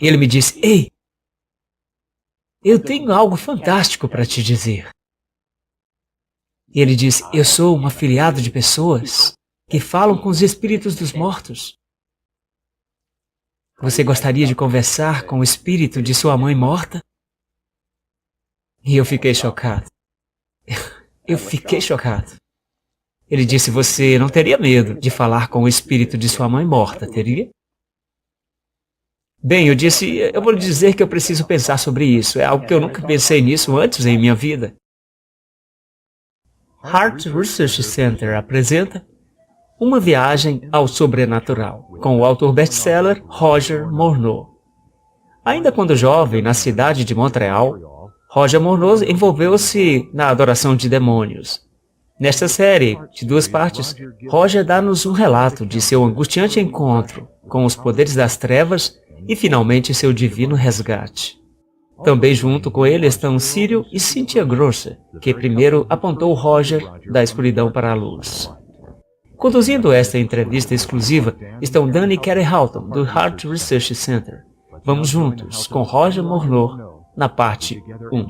E ele me disse, ei, eu tenho algo fantástico para te dizer. E ele disse, eu sou um afiliado de pessoas que falam com os espíritos dos mortos. Você gostaria de conversar com o espírito de sua mãe morta? E eu fiquei chocado. Eu fiquei chocado. Ele disse, você não teria medo de falar com o espírito de sua mãe morta, teria? Bem, eu disse, eu vou lhe dizer que eu preciso pensar sobre isso. É algo que eu nunca pensei nisso antes em minha vida. Heart Research Center apresenta Uma Viagem ao Sobrenatural, com o autor best-seller Roger Morneau. Ainda quando jovem, na cidade de Montreal, Roger Morneau envolveu-se na adoração de demônios. Nesta série, de 2 partes, Roger dá-nos um relato de seu angustiante encontro com os poderes das trevas e, finalmente, seu divino resgate. Também junto com ele estão Cyril e Cynthia Grosser, que primeiro apontou Roger da escuridão para a luz. Conduzindo esta entrevista exclusiva estão Dan e Kerry Houghton, do Heart Research Center. Vamos juntos com Roger Morneau na parte 1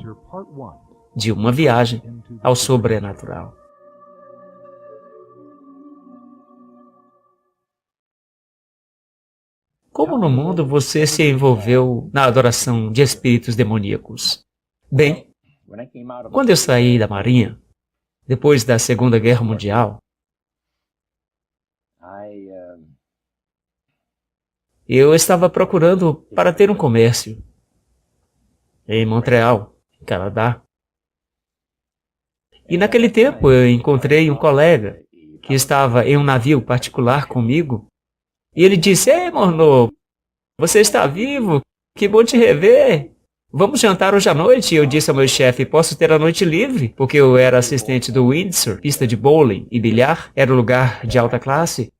de Uma Viagem ao Sobrenatural. Como no mundo você se envolveu na adoração de espíritos demoníacos? Bem, quando eu saí da Marinha, depois da Segunda Guerra Mundial, eu estava procurando para ter um comércio em Montreal, Canadá. E naquele tempo eu encontrei um colega que estava em um navio particular comigo. E ele disse, ei, Morneau, você está vivo? Que bom te rever. Vamos jantar hoje à noite? E eu disse ao meu chefe, posso ter a noite livre? Porque eu era assistente do Windsor, pista de bowling e bilhar. Era um lugar de alta classe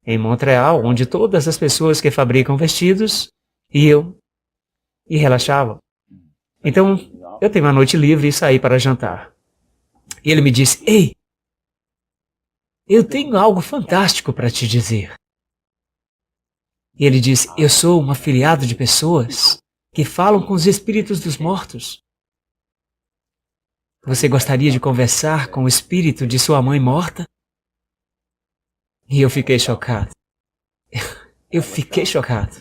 em Montreal, onde todas as pessoas que fabricam vestidos iam e relaxavam. Então, eu tenho a noite livre e saí para jantar. E ele me disse, ei, eu tenho algo fantástico para te dizer. E ele disse, eu sou um afiliado de pessoas que falam com os espíritos dos mortos. Você gostaria de conversar com o espírito de sua mãe morta? E eu fiquei chocado. Eu fiquei chocado.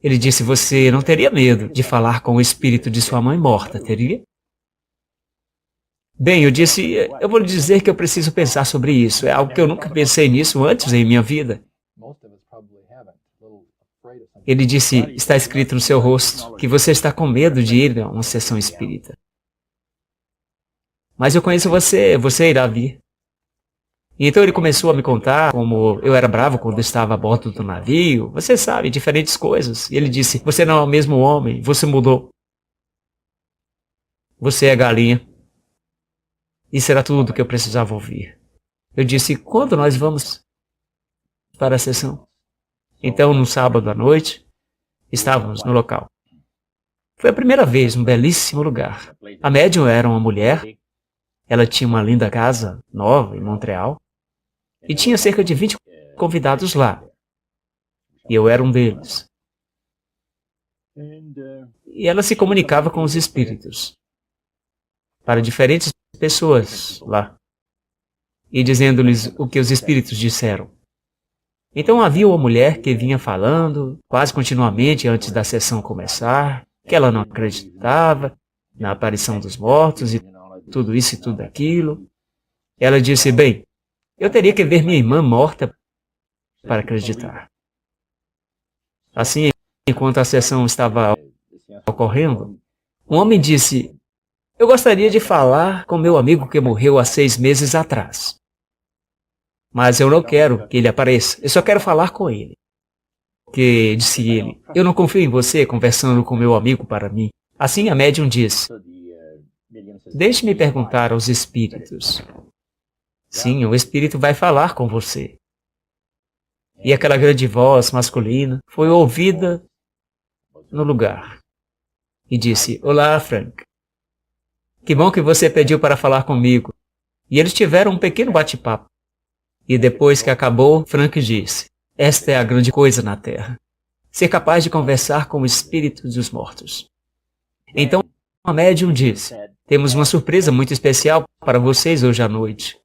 Ele disse, você não teria medo de falar com o espírito de sua mãe morta, teria? Bem, eu disse, eu vou lhe dizer que eu preciso pensar sobre isso. É algo que eu nunca pensei nisso antes em minha vida. Ele disse, está escrito no seu rosto que você está com medo de ir a uma sessão espírita. Mas eu conheço você, você irá vir. E então ele começou a me contar como eu era bravo quando estava a bordo do navio. Você sabe, diferentes coisas. E ele disse, você não é o mesmo homem, você mudou. Você é galinha. Isso era tudo que eu precisava ouvir. Eu disse, quando nós vamos para a sessão? Então, no sábado à noite, estávamos no local. Foi a primeira vez, um belíssimo lugar. A médium era uma mulher. Ela tinha uma linda casa nova em Montreal. E tinha cerca de 20 convidados lá. E eu era um deles. E ela se comunicava com os espíritos. Para diferentes pessoas lá. E dizendo-lhes o que os espíritos disseram. Então havia uma mulher que vinha falando quase continuamente antes da sessão começar, que ela não acreditava na aparição dos mortos e tudo isso e tudo aquilo. Ela disse, bem, eu teria que ver minha irmã morta para acreditar. Assim, enquanto a sessão estava ocorrendo, um homem disse, eu gostaria de falar com meu amigo que morreu há 6 meses atrás. Mas eu não quero que ele apareça, eu só quero falar com ele. Que, disse ele, eu não confio em você conversando com meu amigo para mim. Assim a médium disse, deixe-me perguntar aos espíritos. Sim, o espírito vai falar com você. E aquela grande voz masculina foi ouvida no lugar. E disse, olá, Frank. Que bom que você pediu para falar comigo. E eles tiveram um pequeno bate-papo. E depois que acabou, Frank disse, esta é a grande coisa na Terra. ser capaz de conversar com o espírito dos mortos. Então, a médium disse: temos uma surpresa muito especial para vocês hoje à noite.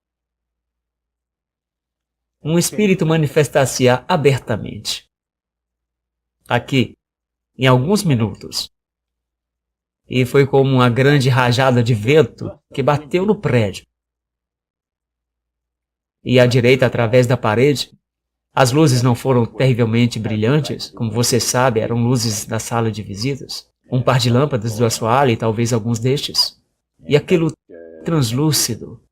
Um espírito manifestar-se-á abertamente. Aqui, em alguns minutos. E foi como uma grande rajada de vento que bateu no prédio. E à direita, através da parede, as luzes não foram terrivelmente brilhantes, como você sabe, eram luzes da sala de visitas. Um par de lâmpadas do assoalho e talvez alguns destes. E aquilo translúcido,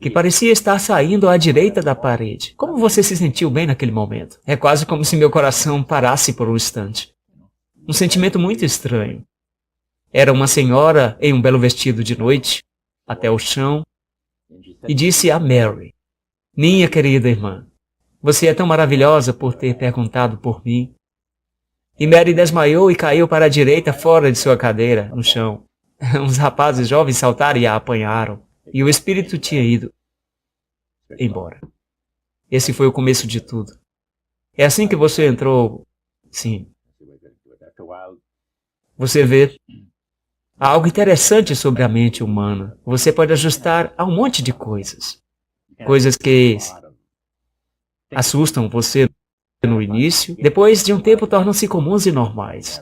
que parecia estar saindo à direita da parede. Como você se sentiu bem naquele momento? É quase como se meu coração parasse por um instante. Um sentimento muito estranho. Era uma senhora em um belo vestido de noite, até o chão, e disse a Mary: minha querida irmã, você é tão maravilhosa por ter perguntado por mim. E Mary desmaiou e caiu para a direita fora de sua cadeira, no chão. Uns rapazes jovens saltaram e a apanharam, e o espírito tinha ido embora. Esse foi o começo de tudo. É assim que você entrou. Sim. Você vê, há algo interessante sobre a mente humana. Você pode ajustar a um monte de coisas. Coisas que assustam você no início, depois de um tempo tornam-se comuns e normais.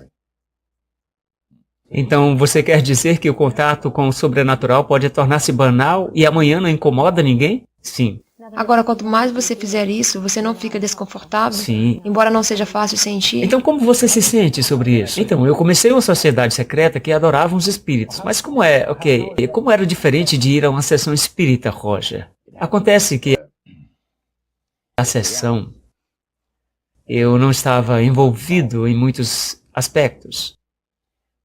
Então, você quer dizer que o contato com o sobrenatural pode tornar-se banal e amanhã não incomoda ninguém? Sim. Agora, quanto mais você fizer isso, você não fica desconfortável? Sim. Embora não seja fácil sentir? Então, como você se sente sobre isso? Então, eu comecei uma sociedade secreta que adorava os espíritos. Mas como como era diferente de ir a uma sessão espírita, Roger? Acontece que a sessão, eu não estava envolvido em muitos aspectos.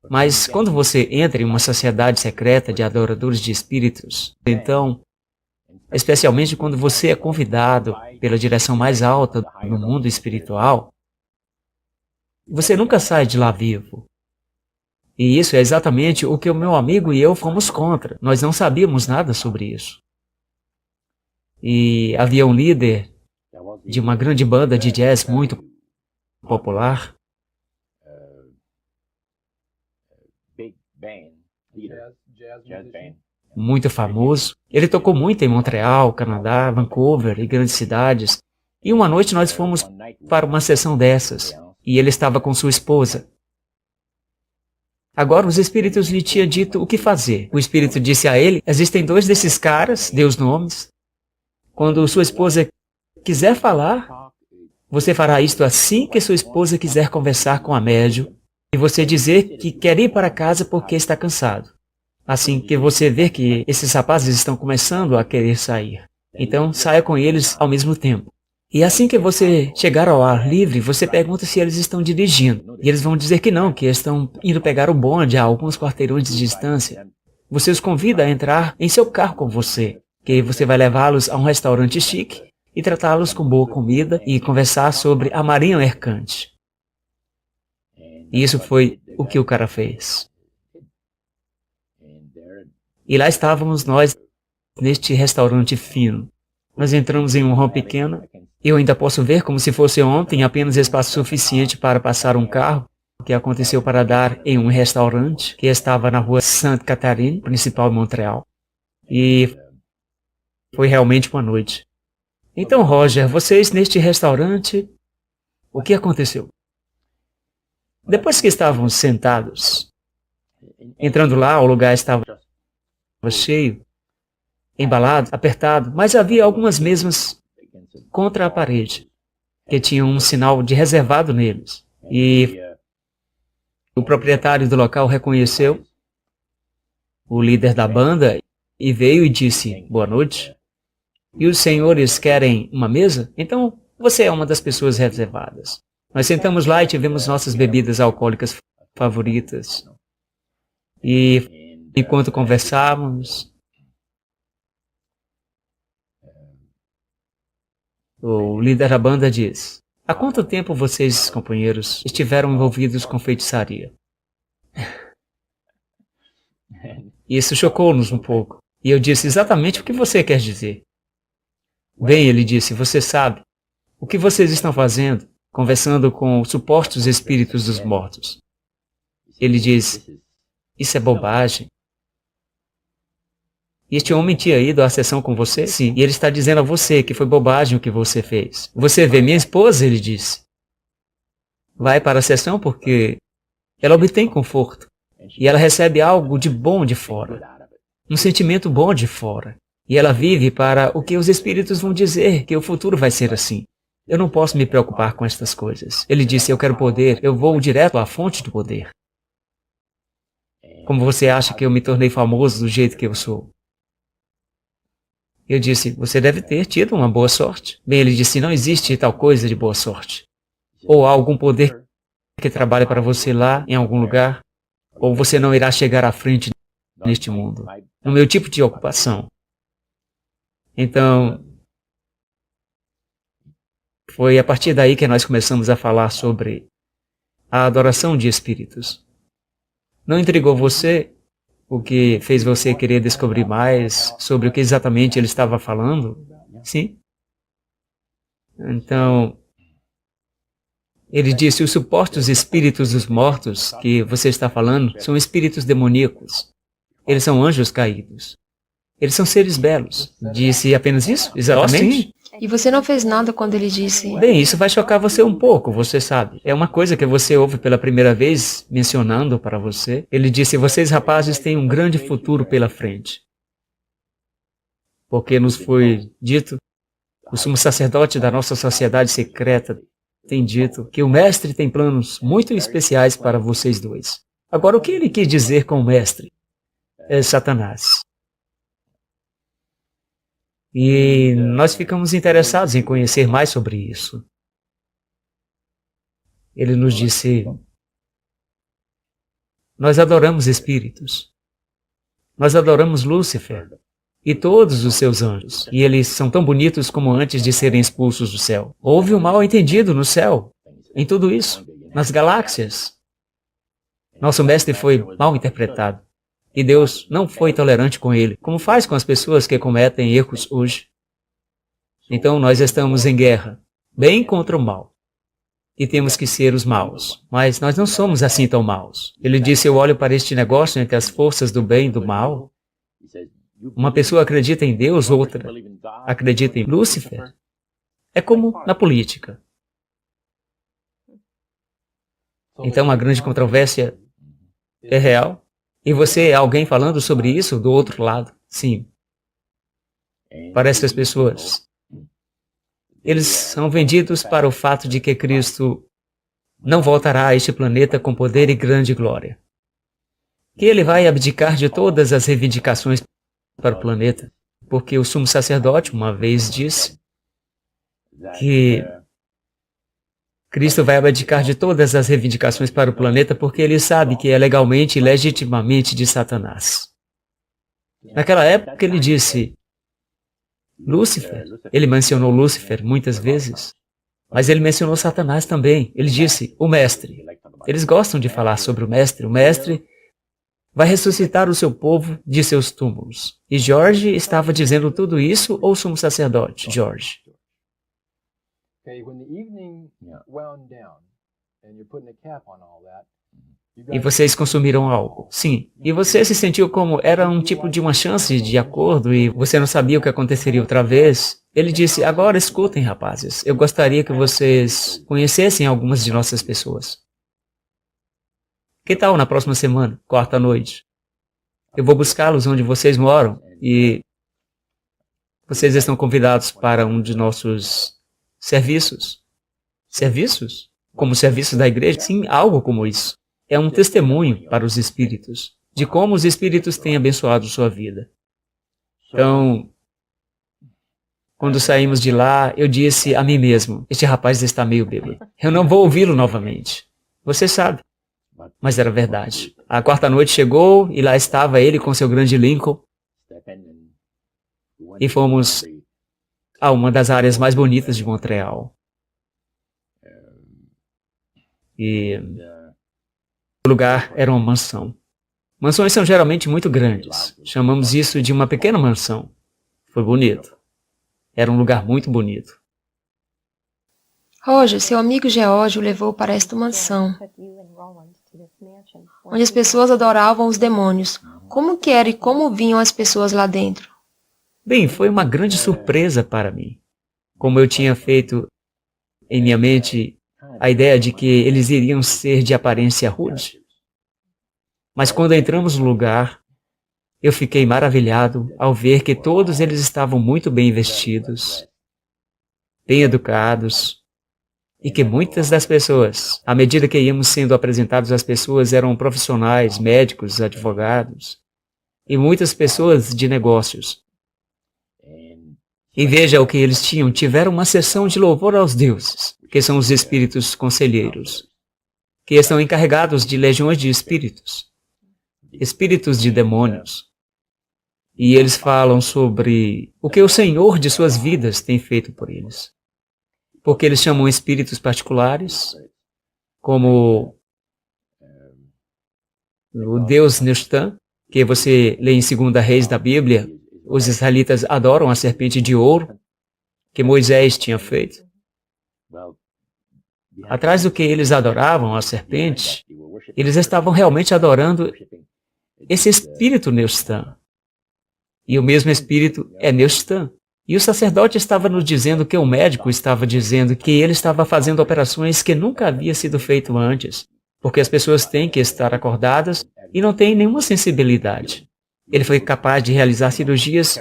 Mas quando você entra em uma sociedade secreta de adoradores de espíritos, então, especialmente quando você é convidado pela direção mais alta no mundo espiritual, você nunca sai de lá vivo. E isso é exatamente o que o meu amigo e eu fomos contra. Nós não sabíamos nada sobre isso. E havia um líder de uma grande banda de jazz muito popular, muito famoso. Ele tocou muito em Montreal, Canadá, Vancouver e grandes cidades. E uma noite nós fomos para uma sessão dessas, e ele estava com sua esposa. Agora os espíritos lhe tinham dito o que fazer. O espírito disse a ele: existem dois desses caras, deu os nomes. Quando sua esposa quiser falar, você fará isto assim que sua esposa quiser conversar com a médium, e você dizer que quer ir para casa porque está cansado. Assim que você ver que esses rapazes estão começando a querer sair. Então, saia com eles ao mesmo tempo. E assim que você chegar ao ar livre, você pergunta se eles estão dirigindo. E eles vão dizer que não, que estão indo pegar o bonde a alguns quarteirões de distância. Você os convida a entrar em seu carro com você, que você vai levá-los a um restaurante chique e tratá-los com boa comida e conversar sobre a marinha mercante. E isso foi o que o cara fez. E lá estávamos nós, neste restaurante fino. Nós entramos em um hall pequeno. Eu ainda posso ver como se fosse ontem, apenas espaço suficiente para passar um carro, que aconteceu para dar em um restaurante que estava na rua Sainte Catherine, principal de Montreal. E foi realmente uma noite. Então, Roger, vocês neste restaurante, o que aconteceu? Depois que estávamos sentados, entrando lá, o lugar estava cheio, embalado, apertado, mas havia algumas mesas contra a parede, que tinham um sinal de reservado neles. E o proprietário do local reconheceu o líder da banda e veio e disse: boa noite. E os senhores querem uma mesa? Então você é uma das pessoas reservadas. Nós sentamos lá e tivemos nossas bebidas alcoólicas favoritas. E enquanto conversávamos, o líder da banda diz: há quanto tempo vocês, companheiros, estiveram envolvidos com feitiçaria? Isso chocou-nos um pouco. E eu disse: exatamente o que você quer dizer. Bem, ele disse, você sabe, o que vocês estão fazendo conversando com supostos espíritos dos mortos. Ele diz, isso é bobagem. E este homem tinha ido à sessão com você? Sim. E ele está dizendo a você que foi bobagem o que você fez. Você vê minha esposa, ele disse. Vai para a sessão porque ela obtém conforto. E ela recebe algo de bom de fora. Um sentimento bom de fora. E ela vive para o que os espíritos vão dizer, que o futuro vai ser assim. Eu não posso me preocupar com estas coisas. Ele disse, eu quero poder, eu vou direto à fonte do poder. Como você acha que eu me tornei famoso do jeito que eu sou? Eu disse, você deve ter tido uma boa sorte. Bem, ele disse, não existe tal coisa de boa sorte. Ou há algum poder que trabalha para você lá, em algum lugar, ou você não irá chegar à frente neste mundo. No meu tipo de ocupação. Então, foi a partir daí que nós começamos a falar sobre a adoração de espíritos. Não intrigou você o que fez você querer descobrir mais sobre o que exatamente ele estava falando? Sim? Então, ele disse, os supostos espíritos dos mortos que você está falando são espíritos demoníacos. Eles são anjos caídos. Eles são seres belos. Disse apenas isso? Exatamente? E você não fez nada quando ele disse... Bem, isso vai chocar você um pouco, você sabe. É uma coisa que você ouve pela primeira vez mencionando para você. Ele disse, vocês rapazes têm um grande futuro pela frente. Porque nos foi dito, o sumo sacerdote da nossa sociedade secreta tem dito que o mestre tem planos muito especiais para vocês dois. Agora, o que ele quis dizer com o mestre? É Satanás. E nós ficamos interessados em conhecer mais sobre isso. Ele nos disse, nós adoramos espíritos. Nós adoramos Lúcifer e todos os seus anjos. E eles são tão bonitos como antes de serem expulsos do céu. Houve um mal entendido no céu, em tudo isso, nas galáxias. Nosso mestre foi mal interpretado. E Deus não foi tolerante com ele, como faz com as pessoas que cometem erros hoje. Então nós estamos em guerra, bem contra o mal. E temos que ser os maus. Mas nós não somos assim tão maus. Ele disse, eu olho para este negócio entre as forças do bem e do mal. Uma pessoa acredita em Deus, outra acredita em Lúcifer. É como na política. Então a grande controvérsia é real. E você é alguém falando sobre isso do outro lado? Sim. Para essas pessoas. Eles são vendidos para o fato de que Cristo não voltará a este planeta com poder e grande glória. Que ele vai abdicar de todas as reivindicações para o planeta. Porque o sumo sacerdote uma vez disse que Cristo vai abdicar de todas as reivindicações para o planeta porque ele sabe que é legalmente e legitimamente de Satanás. Naquela época ele disse, Lúcifer, ele mencionou Lúcifer muitas vezes, mas ele mencionou Satanás também. Ele disse, o mestre. Eles gostam de falar sobre o mestre. O mestre vai ressuscitar o seu povo de seus túmulos. E George estava dizendo tudo isso ou o sumo sacerdote? George. E vocês consumiram algo? Sim. E você se sentiu como era um tipo de uma chance de acordo e você não sabia o que aconteceria outra vez? Ele disse, agora escutem, rapazes. Eu gostaria que vocês conhecessem algumas de nossas pessoas. Que tal na próxima semana, quarta noite? Eu vou buscá-los onde vocês moram e vocês estão convidados para um de nossos serviços. Serviços? Como serviços da igreja? Sim, algo como isso. É um testemunho para os espíritos, de como os espíritos têm abençoado sua vida. Então, quando saímos de lá, eu disse a mim mesmo, este rapaz está meio bêbado. Eu não vou ouvi-lo novamente. Você sabe. Mas era verdade. A quarta noite chegou e lá estava ele com seu grande Lincoln. E fomos a uma das áreas mais bonitas de Montreal. E o lugar era uma mansão. Mansões são geralmente muito grandes. Chamamos isso de uma pequena mansão. Foi bonito. Era um lugar muito bonito. Roger, seu amigo George o levou para esta mansão, onde as pessoas adoravam os demônios. Como que era e como vinham as pessoas lá dentro? Bem, foi uma grande surpresa para mim. Como eu tinha feito em minha mente a ideia de que eles iriam ser de aparência rude. Mas quando entramos no lugar, eu fiquei maravilhado ao ver que todos eles estavam muito bem vestidos, bem educados, e que muitas das pessoas, à medida que íamos sendo apresentados às pessoas, eram profissionais, médicos, advogados, e muitas pessoas de negócios. E veja o que eles tinham. Tiveram uma sessão de louvor aos deuses, que são os espíritos conselheiros, que estão encarregados de legiões de espíritos, espíritos de demônios. E eles falam sobre o que o Senhor de suas vidas tem feito por eles. Porque eles chamam espíritos particulares, como o Deus Nustan, que você lê em 2 Reis da Bíblia. Os israelitas adoram a serpente de ouro que Moisés tinha feito. Atrás do que eles adoravam, a serpente, eles estavam realmente adorando esse espírito Nustan. E o mesmo espírito é Nustan. E o sacerdote estava nos dizendo que o médico estava dizendo que ele estava fazendo operações que nunca havia sido feito antes, porque as pessoas têm que estar acordadas e não têm nenhuma sensibilidade. Ele foi capaz de realizar cirurgias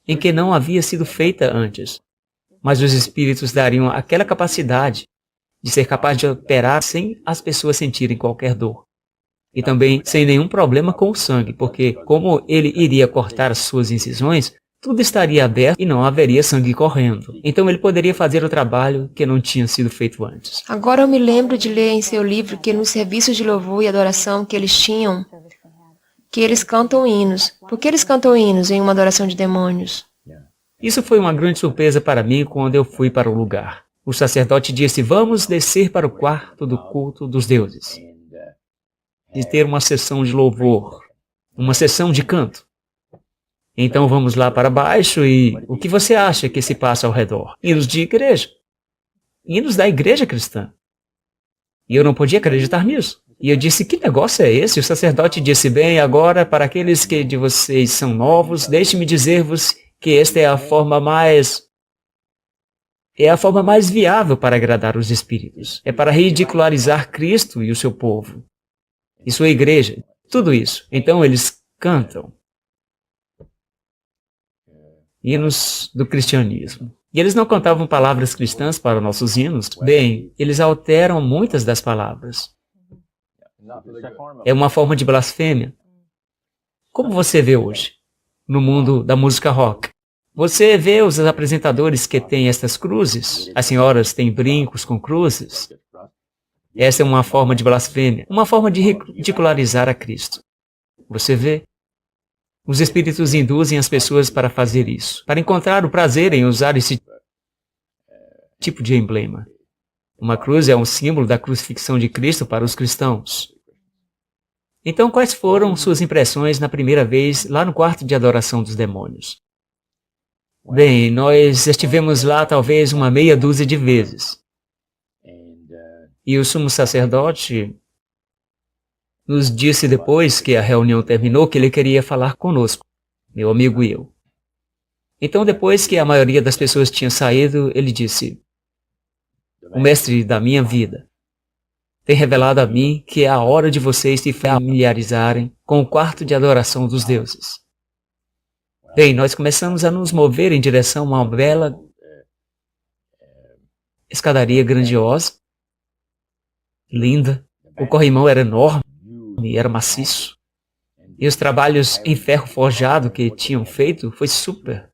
em que não havia sido feita antes, mas os espíritos dariam aquela capacidade de ser capaz de operar sem as pessoas sentirem qualquer dor. E também sem nenhum problema com o sangue, porque como ele iria cortar as suas incisões, tudo estaria aberto e não haveria sangue correndo. Então ele poderia fazer o trabalho que não tinha sido feito antes. Agora eu me lembro de ler em seu livro que nos serviços de louvor e adoração que eles tinham, que eles cantam hinos. Por que eles cantam hinos em uma adoração de demônios? Isso foi uma grande surpresa para mim quando eu fui para o lugar. O sacerdote disse: vamos descer para o quarto do culto dos deuses e ter uma sessão de louvor, uma sessão de canto. Então vamos lá para baixo e o que você acha que se passa ao redor? Hinos de igreja. Hinos da igreja cristã. E eu não podia acreditar nisso. E eu disse: que negócio é esse? O sacerdote disse: bem, agora para aqueles que de vocês são novos, deixe-me dizer-vos que esta é a forma mais viável para agradar os espíritos. É para ridicularizar Cristo e o seu povo, e sua igreja, tudo isso. Então eles cantam hinos do cristianismo. E eles não cantavam palavras cristãs para nossos hinos. Bem, eles alteram muitas das palavras. É uma forma de blasfêmia. Como você vê hoje, no mundo da música rock. Você vê os apresentadores que têm estas cruzes. As senhoras têm brincos com cruzes. Essa é uma forma de blasfêmia, uma forma de ridicularizar a Cristo. Você vê? Os espíritos induzem as pessoas para fazer isso, para encontrar o prazer em usar esse tipo de emblema. Uma cruz é um símbolo da crucifixão de Cristo para os cristãos. Então, quais foram suas impressões na primeira vez lá no quarto de adoração dos demônios? Bem, nós estivemos lá talvez uma meia dúzia de vezes. E o sumo sacerdote nos disse depois que a reunião terminou que ele queria falar conosco, meu amigo e eu. Então, depois que a maioria das pessoas tinha saído, ele disse: o mestre da minha vida tem revelado a mim que é a hora de vocês se familiarizarem com o quarto de adoração dos deuses. Bem, nós começamos a nos mover em direção a uma bela escadaria grandiosa, linda. O corrimão era enorme. Era maciço. E os trabalhos em ferro forjado que tinham feito foi super.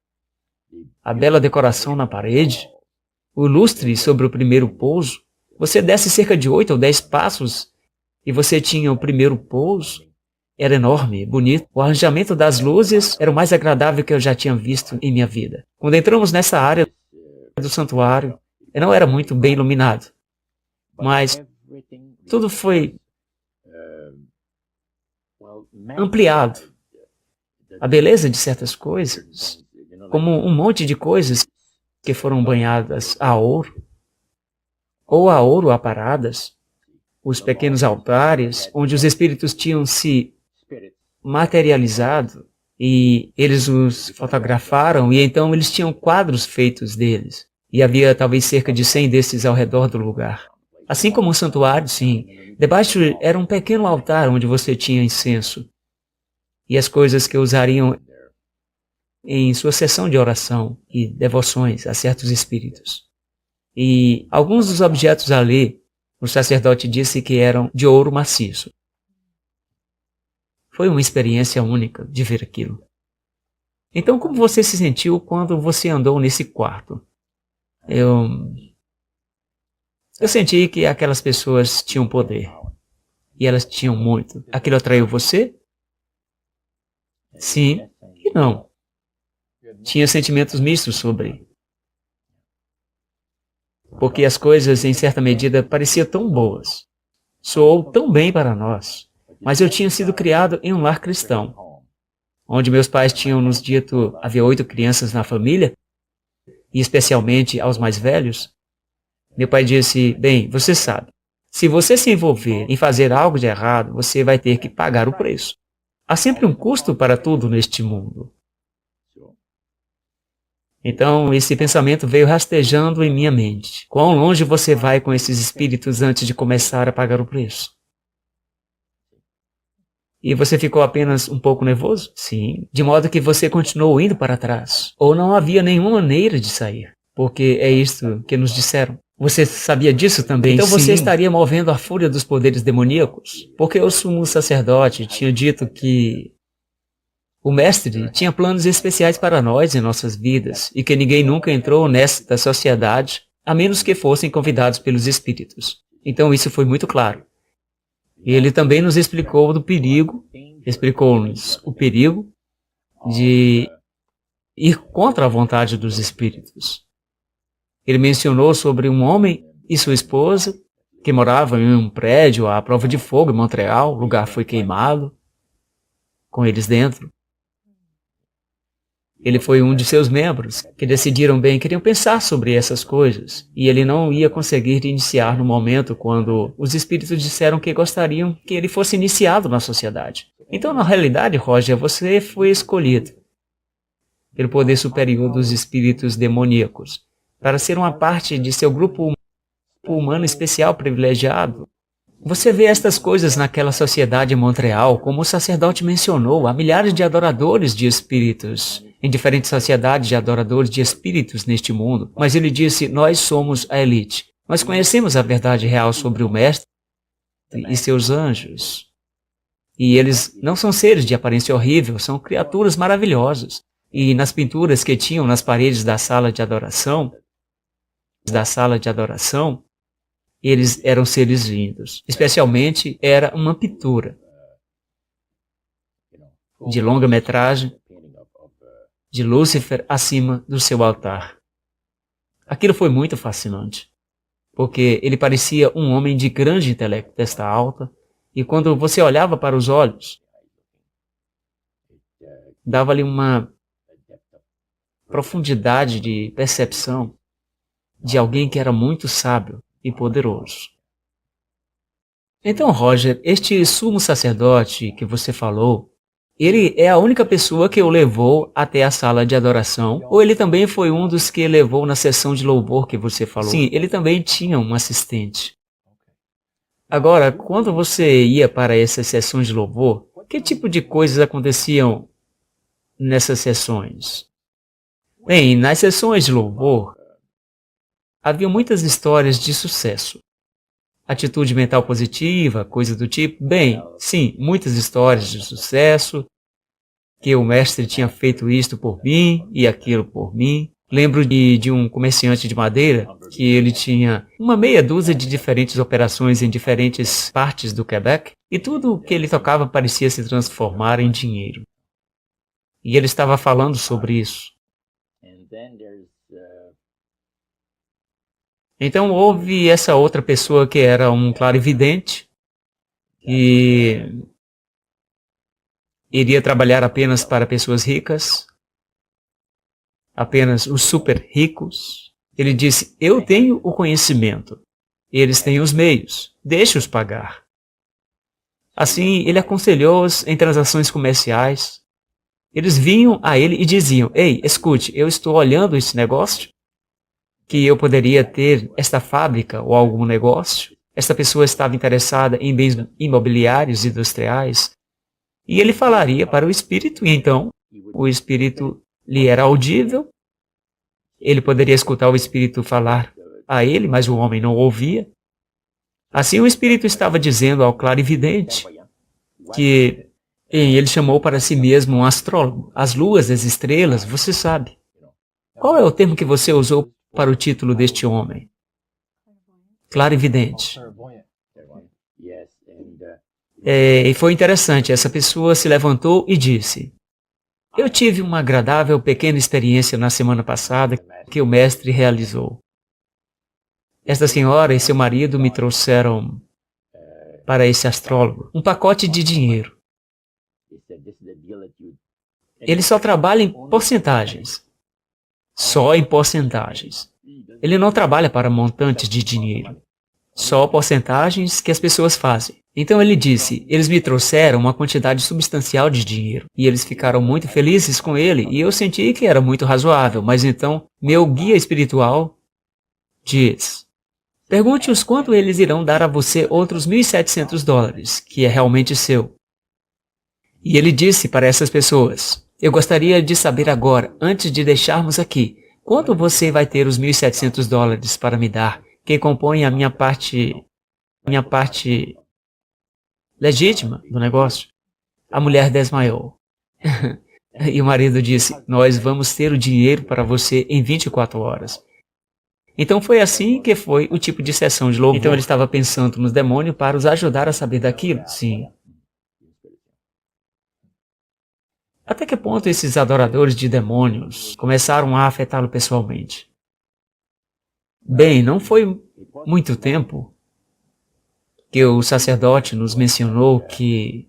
A bela decoração na parede, o lustre sobre o primeiro pouso. Você desce cerca de 8 ou 10 passos e você tinha o primeiro pouso. Era enorme, bonito. O arranjamento das luzes era o mais agradável que eu já tinha visto em minha vida. Quando entramos nessa área do santuário, não era muito bem iluminado, mas tudo foi ampliado. A beleza de certas coisas, como um monte de coisas que foram banhadas a ouro, ou a ouro aparadas, os pequenos altares, onde os espíritos tinham se materializado, e eles os fotografaram, e então eles tinham quadros feitos deles. E havia talvez cerca de 100 desses ao redor do lugar. Assim como um santuário, sim. Debaixo era um pequeno altar onde você tinha incenso. E as coisas que usariam em sua sessão de oração e devoções a certos espíritos. E alguns dos objetos ali, o sacerdote disse que eram de ouro maciço. Foi uma experiência única de ver aquilo. Então, como você se sentiu quando você andou nesse quarto? Eu senti que aquelas pessoas tinham poder. E elas tinham muito. Aquilo atraiu você? Sim e não. Tinha sentimentos mistos sobre. Porque as coisas, em certa medida, pareciam tão boas. Soou tão bem para nós. Mas eu tinha sido criado em um lar cristão, onde meus pais tinham nos dito, havia 8 crianças na família, e especialmente aos mais velhos. Meu pai disse, bem, você sabe, se você se envolver em fazer algo de errado, você vai ter que pagar o preço. Há sempre um custo para tudo neste mundo. Então, esse pensamento veio rastejando em minha mente. Quão longe você vai com esses espíritos antes de começar a pagar o preço? E você ficou apenas um pouco nervoso? Sim. De modo que você continuou indo para trás. Ou não havia nenhuma maneira de sair. Porque é isto que nos disseram. Você sabia disso também? Então você estaria movendo a fúria dos poderes demoníacos? Porque o sumo sacerdote tinha dito que o mestre tinha planos especiais para nós em nossas vidas e que ninguém nunca entrou nesta sociedade a menos que fossem convidados pelos espíritos. Então isso foi muito claro. E ele também nos explicou do perigo, explicou-nos o perigo de ir contra a vontade dos espíritos. Ele mencionou sobre um homem e sua esposa que moravam em um prédio à prova de fogo em Montreal. O lugar foi queimado, com eles dentro. Ele foi um de seus membros que decidiram bem, queriam pensar sobre essas coisas. E ele não ia conseguir iniciar no momento quando os espíritos disseram que gostariam que ele fosse iniciado na sociedade. Então, na realidade, Roger, você foi escolhido pelo poder superior dos espíritos demoníacos para ser uma parte de seu grupo humano especial privilegiado. Você vê estas coisas naquela sociedade em Montreal, como o sacerdote mencionou, há milhares de adoradores de espíritos, em diferentes sociedades de adoradores de espíritos neste mundo. Mas ele disse, nós somos a elite. Nós conhecemos a verdade real sobre o Mestre e seus anjos. E eles não são seres de aparência horrível, são criaturas maravilhosas. E nas pinturas que tinham nas paredes da sala de adoração, eles eram seres lindos. Especialmente era uma pintura de longa-metragem de Lúcifer acima do seu altar. Aquilo foi muito fascinante, porque ele parecia um homem de grande intelecto, testa alta, e quando você olhava para os olhos, dava-lhe uma profundidade de percepção de alguém que era muito sábio e poderoso. Então, Roger, este sumo sacerdote que você falou, ele é a única pessoa que o levou até a sala de adoração, ou ele também foi um dos que levou na sessão de louvor que você falou? Sim, ele também tinha um assistente. Agora, quando você ia para essas sessões de louvor, que tipo de coisas aconteciam nessas sessões? Bem, nas sessões de louvor, havia muitas histórias de sucesso. Atitude mental positiva, coisa do tipo. Bem, sim, muitas histórias de sucesso, que o mestre tinha feito isto por mim e aquilo por mim. Lembro de um comerciante de madeira que ele tinha uma meia dúzia de diferentes operações em diferentes partes do Quebec e tudo que ele tocava parecia se transformar em dinheiro. E ele estava falando sobre isso. Então houve essa outra pessoa que era um clarividente e iria trabalhar apenas para pessoas ricas, apenas os super ricos. Ele disse, eu tenho o conhecimento, Eles têm os meios. Deixe-os pagar. Assim, ele aconselhou-os em transações comerciais. Eles vinham a ele e diziam: ei, escute, eu estou olhando esse negócio, que eu poderia ter esta fábrica ou algum negócio. Esta pessoa estava interessada em bens imobiliários industriais. E ele falaria para o espírito, e então o espírito lhe era audível. Ele poderia escutar o espírito falar a ele, mas o homem não ouvia. Assim o espírito estava dizendo ao clarividente que ele chamou para si mesmo um astrólogo. As luas, as estrelas, você sabe. Qual é o termo que você usou para o título deste homem? Clarividente. E foi interessante, essa pessoa se levantou e disse: eu tive uma agradável pequena experiência na semana passada que o mestre realizou. Esta senhora e seu marido me trouxeram para esse astrólogo um pacote de dinheiro. Ele só trabalha em porcentagens. Só em porcentagens. Ele não trabalha para montantes de dinheiro. Só porcentagens que as pessoas fazem. Então ele disse, eles me trouxeram uma quantidade substancial de dinheiro. E eles ficaram muito felizes com ele. E eu senti que era muito razoável. Mas então, meu guia espiritual diz: pergunte-os quanto eles irão dar a você outros $1.700, que é realmente seu. E ele disse para essas pessoas: eu gostaria de saber agora, antes de deixarmos aqui, quanto você vai ter os $1.700 para me dar, que compõe a minha parte legítima do negócio? A mulher desmaiou. E o marido disse: nós vamos ter o dinheiro para você em 24 horas. Então foi assim que foi o tipo de sessão de louvor. Então ele estava pensando nos demônios para os ajudar a saber daquilo? Sim. Até que ponto esses adoradores de demônios começaram a afetá-lo pessoalmente? Bem, não foi muito tempo que o sacerdote nos mencionou que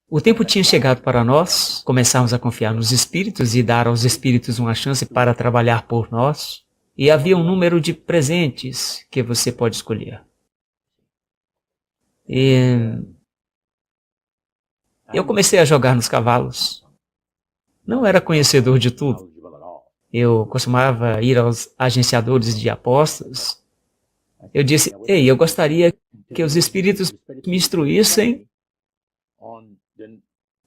o tempo tinha chegado para nós começarmos a confiar nos espíritos e dar aos espíritos uma chance para trabalhar por nós. E havia um número de presentes que você pode escolher. E eu comecei a jogar nos cavalos. Não era conhecedor de tudo. Eu costumava ir aos agenciadores de apostas. Eu disse: ei, eu gostaria que os espíritos me instruíssem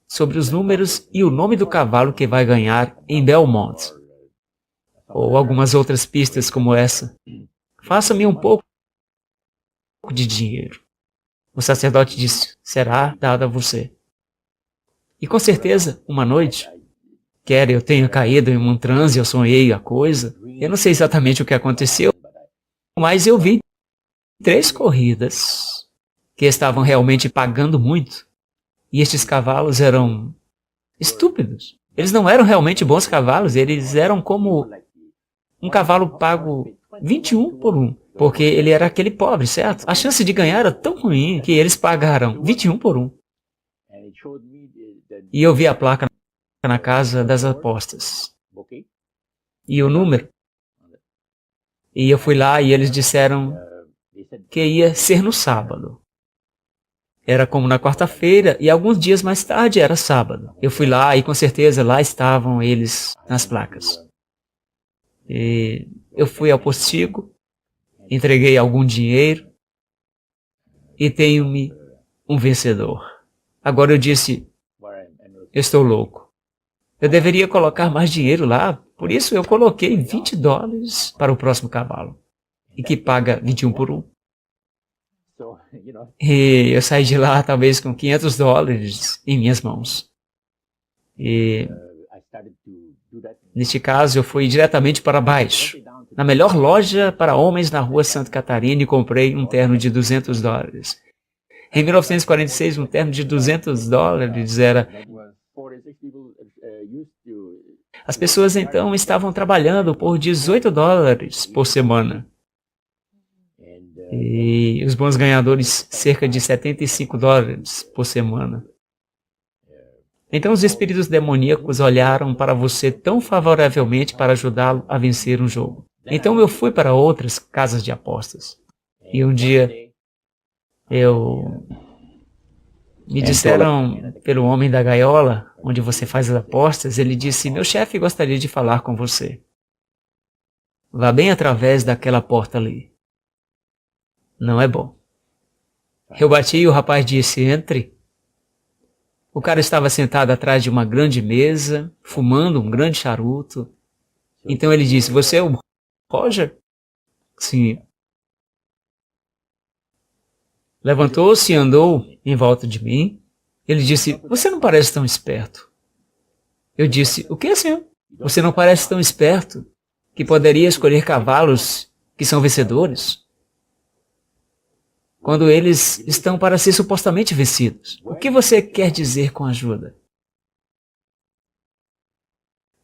sobre os números e o nome do cavalo que vai ganhar em Belmont. Ou algumas outras pistas como essa. Faça-me um pouco de dinheiro. O sacerdote disse: será dado a você. E com certeza, uma noite, quer eu tenha caído em um transe, eu sonhei a coisa, eu não sei exatamente o que aconteceu, mas eu vi 3 corridas que estavam realmente pagando muito. E estes cavalos eram estúpidos. Eles não eram realmente bons cavalos, eles eram como um cavalo pago 21 por 1, porque ele era aquele pobre, certo? A chance de ganhar era tão ruim que eles pagaram 21 por 1. E eu vi a placa na casa das apostas. E o número. E eu fui lá e eles disseram que ia ser no sábado. Era como na quarta-feira e alguns dias mais tarde era sábado. Eu fui lá e com certeza lá estavam eles nas placas. E eu fui ao postigo, entreguei algum dinheiro e tenho-me um vencedor. Agora eu disse: eu estou louco. Eu deveria colocar mais dinheiro lá, por isso eu coloquei $20 para o próximo cavalo, e que paga 21 por 1. E eu saí de lá talvez com $500 em minhas mãos. E neste caso eu fui diretamente para baixo, na melhor loja para homens na rua Santa Catarina, e comprei um terno de $200. Em 1946, um terno de $200 era... As pessoas então estavam trabalhando por $18 por semana. E os bons ganhadores, cerca de $75 por semana. Então os espíritos demoníacos olharam para você tão favoravelmente para ajudá-lo a vencer um jogo. Então eu fui para outras casas de apostas. E um dia, me disseram pelo homem da gaiola, onde você faz as apostas, ele disse, meu chefe gostaria de falar com você. Vá bem através daquela porta ali. Não é bom. Eu bati e o rapaz disse, entre. O cara estava sentado atrás de uma grande mesa, fumando um grande charuto. Então ele disse, você é o Roger? Sim. Levantou-se e andou em volta de mim. Ele disse, você não parece tão esperto. Eu disse, o que, senhor? Você não parece tão esperto que poderia escolher cavalos que são vencedores? Quando eles estão para ser supostamente vencidos. O que você quer dizer com ajuda?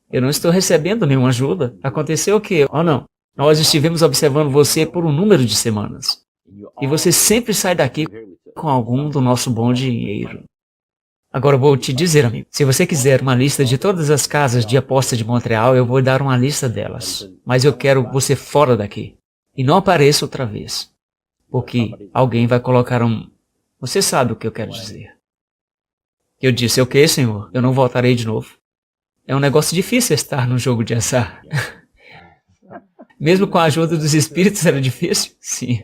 Eu não estou recebendo nenhuma ajuda. Aconteceu que, não, nós estivemos observando você por um número de semanas. E você sempre sai daqui com algum do nosso bom dinheiro. Agora eu vou te dizer, amigo, se você quiser uma lista de todas as casas de aposta de Montreal, eu vou dar uma lista delas. Mas eu quero você fora daqui. E não apareça outra vez. Porque alguém vai colocar Você sabe o que eu quero dizer. Eu disse, ok, senhor, eu não voltarei de novo. É um negócio difícil estar no jogo de azar. Mesmo com a ajuda dos espíritos era difícil? Sim.